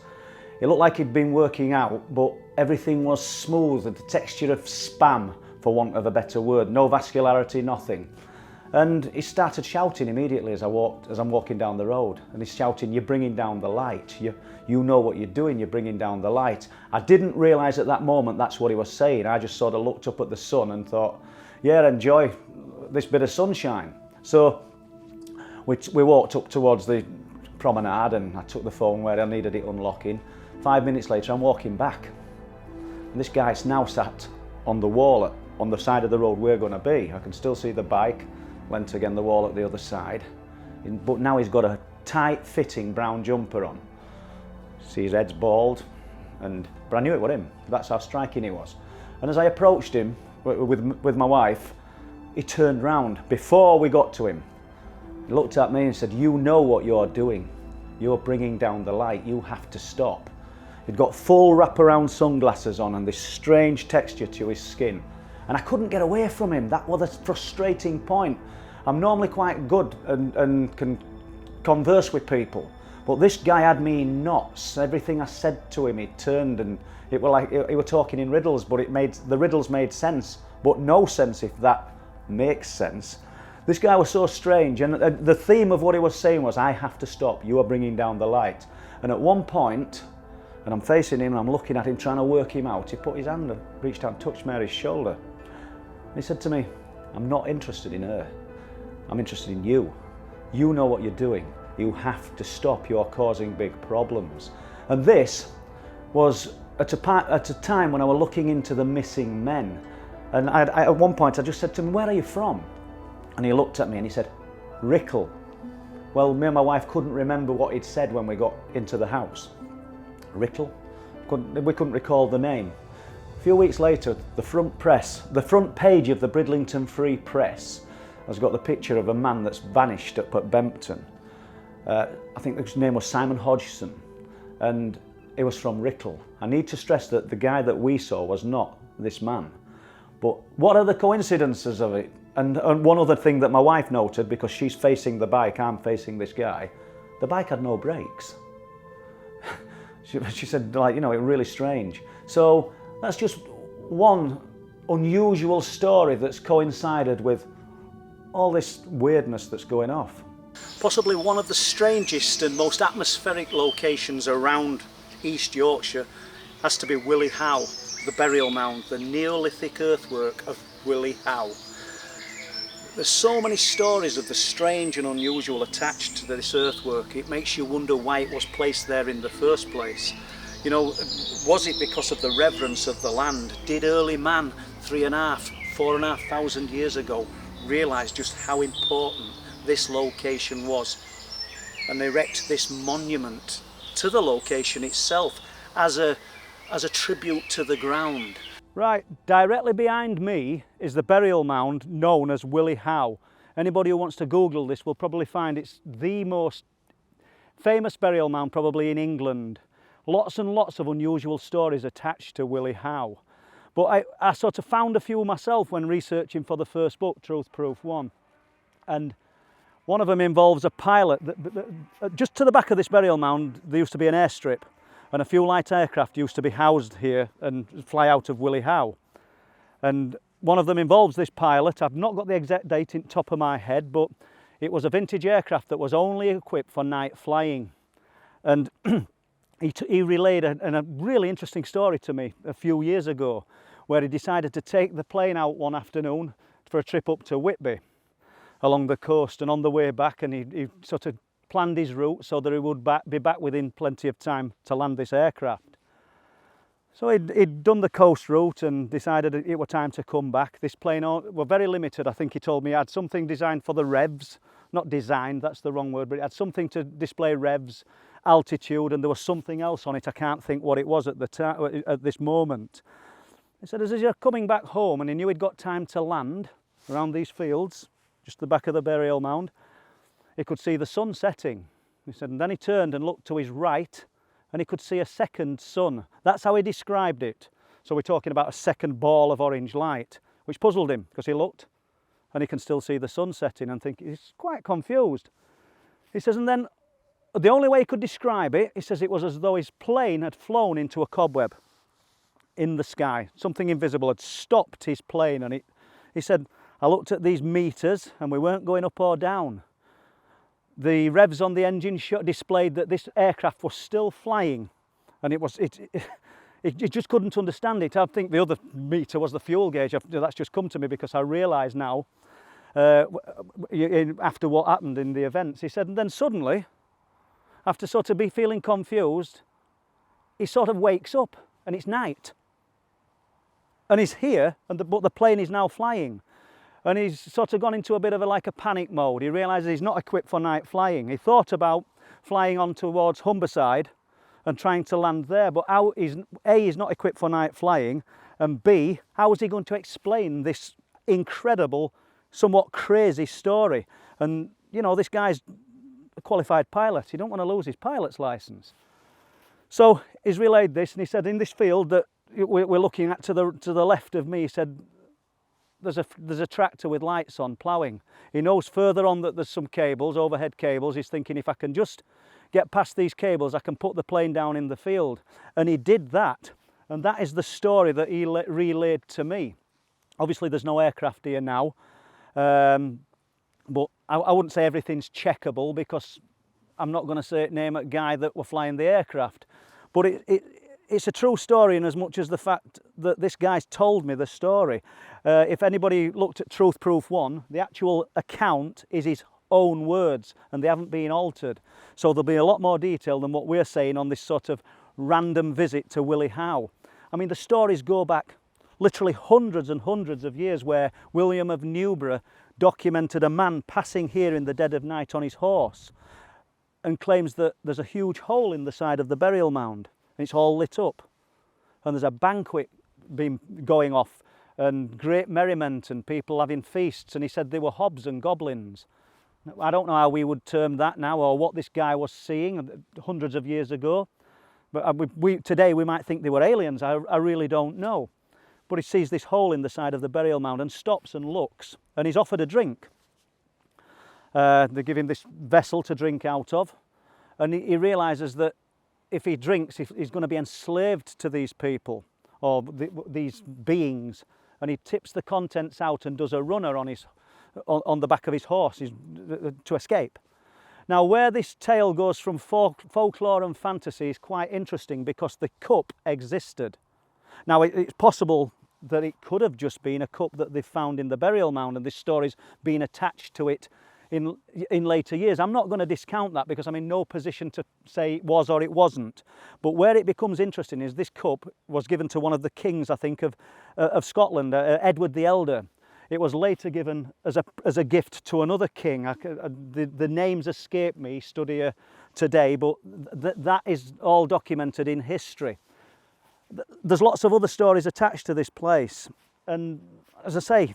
it looked like he'd been working out, but everything was smooth, the texture of spam, for want of a better word. No vascularity, nothing. And he started shouting immediately as I'm walking down the road, and he's shouting, "You're bringing down the light. You know what you're doing, you're bringing down the light." I didn't realise at that moment that's what he was saying. I just sort of looked up at the sun and thought, yeah, enjoy this bit of sunshine. So we walked up towards the promenade, and I took the phone where I needed it unlocking. 5 minutes later, I'm walking back, and this guy's now sat on the wall on the side of the road we're going to be. I can still see the bike leant against the wall at the other side, but now he's got a tight fitting brown jumper on. See, his head's bald, but I knew it was him. That's how striking he was. And as I approached him with my wife, he turned round before we got to him. He looked at me and said, "You know what you're doing. You're bringing down the light. You have to stop." He'd got full wraparound sunglasses on and this strange texture to his skin. And I couldn't get away from him. That was a frustrating point. I'm normally quite good and can converse with people, but this guy had me in knots. Everything I said to him, he turned, and it was like he were talking in riddles, but the riddles made sense, but no sense, if that makes sense. This guy was so strange, and the theme of what he was saying was, "I have to stop. You are bringing down the light." And at one point, And I'm facing him and I'm looking at him, trying to work him out. He put his hand and reached out and touched Mary's shoulder. And he said to me, I'm not interested in her. I'm interested in you. You know what you're doing. You have to stop. You're causing big problems. And this was at a time when I was looking into the missing men. And at one point I just said to him, where are you from? And he looked at me and he said, Rickle. Well, me and my wife couldn't remember what he'd said when we got into the house. Rickle? We couldn't recall the name. A few weeks later, the front page of the Bridlington Free Press has got the picture of a man that's vanished up at Bempton. I think his name was Simon Hodgson, and it was from Rickle. I need to stress that the guy that we saw was not this man. But what are the coincidences of it? And one other thing that my wife noted, because she's facing the bike, I'm facing this guy, the bike had no brakes. She said, like, you know, it was really strange. So that's just one unusual story that's coincided with all this weirdness that's going off. Possibly one of the strangest and most atmospheric locations around East Yorkshire has to be Willie Howe, the burial mound, the Neolithic earthwork of Willie Howe. There's so many stories of the strange and unusual attached to this earthwork, it makes you wonder why it was placed there in the first place. You know, was it because of the reverence of the land? Did early man 4,500 years ago realise just how important this location was and erect this monument to the location itself as a tribute to the ground? Right, directly behind me is the burial mound known as Willie Howe. Anybody who wants to Google this will probably find it's the most famous burial mound probably in England. Lots and lots of unusual stories attached to Willie Howe. But I sort of found a few myself when researching for the first book, Truth Proof 1. And one of them involves a pilot. Just to the back of this burial mound, there used to be an airstrip. And a few light aircraft used to be housed here and fly out of Willie Howe. And one of them involves this pilot. I've not got the exact date in top of my head, but it was a vintage aircraft that was only equipped for night flying. And he relayed a really interesting story to me a few years ago, where he decided to take the plane out one afternoon for a trip up to Whitby along the coast, and on the way back, and he sort of planned his route so that he would be back within plenty of time to land this aircraft. So he'd done the coast route and decided it was time to come back. This plane were very limited. I think he told me it had something designed for the revs, not designed, that's the wrong word, but it had something to display revs, altitude, and there was something else on it. I can't think what it was at the time, at this moment. He said as you're coming back home, and he knew he'd got time to land around these fields, just the back of the burial mound, he could see the sun setting. He said, and then he turned and looked to his right and he could see a second sun. That's how he described it. So we're talking about a second ball of orange light, which puzzled him because he looked and he can still see the sun setting and think he's quite confused. He says, and then the only way he could describe it, he says it was as though his plane had flown into a cobweb in the sky. Something invisible had stopped his plane, and he said, I looked at these meters and we weren't going up or down. The revs on the engine displayed that this aircraft was still flying, and it just couldn't understand it. I think the other meter was the fuel gauge. That's just come to me because I realise now, after what happened in the events. He said, and then suddenly, after sort of feeling confused, he sort of wakes up and it's night. And he's here, but the plane is now flying. And he's sort of gone into a bit of a panic mode. He realises he's not equipped for night flying. He thought about flying on towards Humberside and trying to land there, but he's not equipped for night flying, and B, how is he going to explain this incredible, somewhat crazy story? And, you know, this guy's a qualified pilot. You don't want to lose his pilot's licence. So he's relayed this, and he said, in this field that we're looking at to the left of me, he said, there's a tractor with lights on ploughing. He knows further on that there's some cables, overhead cables. He's thinking, if I can just get past these cables, I can put the plane down in the field. And he did that, and that is the story that he relayed to me. Obviously there's no aircraft here now, but I wouldn't say everything's checkable, because I'm not going to name a guy that were flying the aircraft. But it's a true story in as much as the fact that this guy's told me the story. If anybody looked at Truth Proof 1, the actual account is his own words and they haven't been altered. So there'll be a lot more detail than what we're saying on this sort of random visit to Willie Howe. I mean, the stories go back literally hundreds and hundreds of years, where William of Newburgh documented a man passing here in the dead of night on his horse and claims that there's a huge hole in the side of the burial mound and it's all lit up. And there's a banquet going off and great merriment and people having feasts, and he said they were hobs and goblins. I don't know how we would term that now, or what this guy was seeing hundreds of years ago. But today we might think they were aliens. I really don't know. But he sees this hole in the side of the burial mound and stops and looks, and he's offered a drink. They give him this vessel to drink out of, and he realises that if he drinks, he's going to be enslaved to these people, or these beings, and he tips the contents out and does a runner on the back of his horse to escape. Now, where this tale goes from folklore and fantasy is quite interesting, because the cup existed. Now, it's possible that it could have just been a cup that they found in the burial mound, and this story's been attached to it in later years. I'm not going to discount that, because I'm in no position to say it was or it wasn't. But where it becomes interesting is this cup was given to one of the kings, I think, of Scotland, Edward the Elder. It was later given as a gift to another king. The names escape me, stood here today, but that is all documented in history. There's lots of other stories attached to this place, and as I say,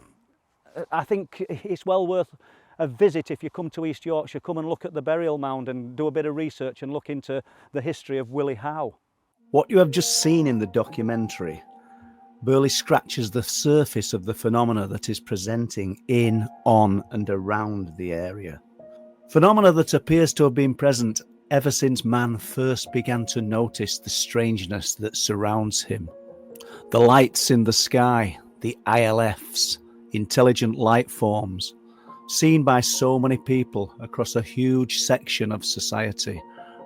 I think it's well worth a visit. If you come to East Yorkshire, come and look at the burial mound and do a bit of research and look into the history of Willie Howe. What you have just seen in the documentary barely scratches the surface of the phenomena that is presenting in, on and around the area. Phenomena that appears to have been present ever since man first began to notice the strangeness that surrounds him. The lights in the sky, the ILFs, intelligent life forms, seen by so many people across a huge section of society.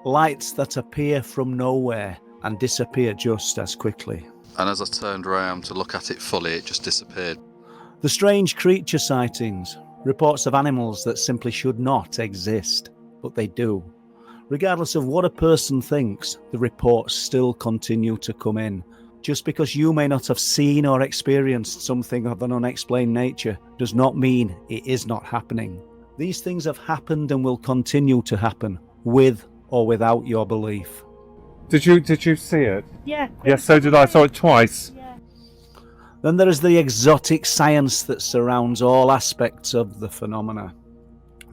Lights that appear from nowhere and disappear just as quickly. And as I turned around to look at it fully, it just disappeared. The strange creature sightings, reports of animals that simply should not exist, but they do. Regardless of what a person thinks, the reports still continue to come in. Just because you may not have seen or experienced something of an unexplained nature does not mean it is not happening. These things have happened and will continue to happen, with or without your belief. Did you see it? Yeah. Yes, so did I. I saw it twice. Yeah. Then there is the exotic science that surrounds all aspects of the phenomena.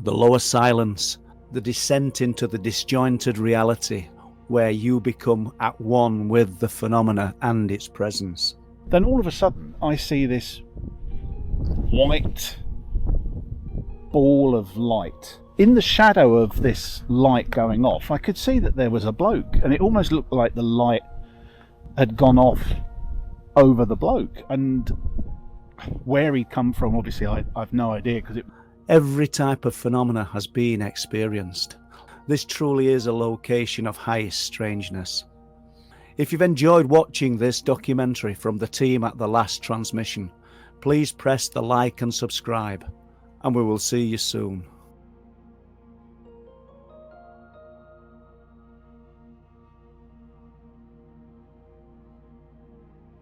The lower silence, the descent into the disjointed reality, where you become at one with the phenomena and its presence. Then all of a sudden I see this white ball of light. In the shadow of this light going off, I could see that there was a bloke, and it almost looked like the light had gone off over the bloke. And where he'd come from, obviously I've no idea, because every type of phenomena has been experienced. This truly is a location of highest strangeness. If you've enjoyed watching this documentary from the team at The Last Transmission, please press the like and subscribe, and we will see you soon.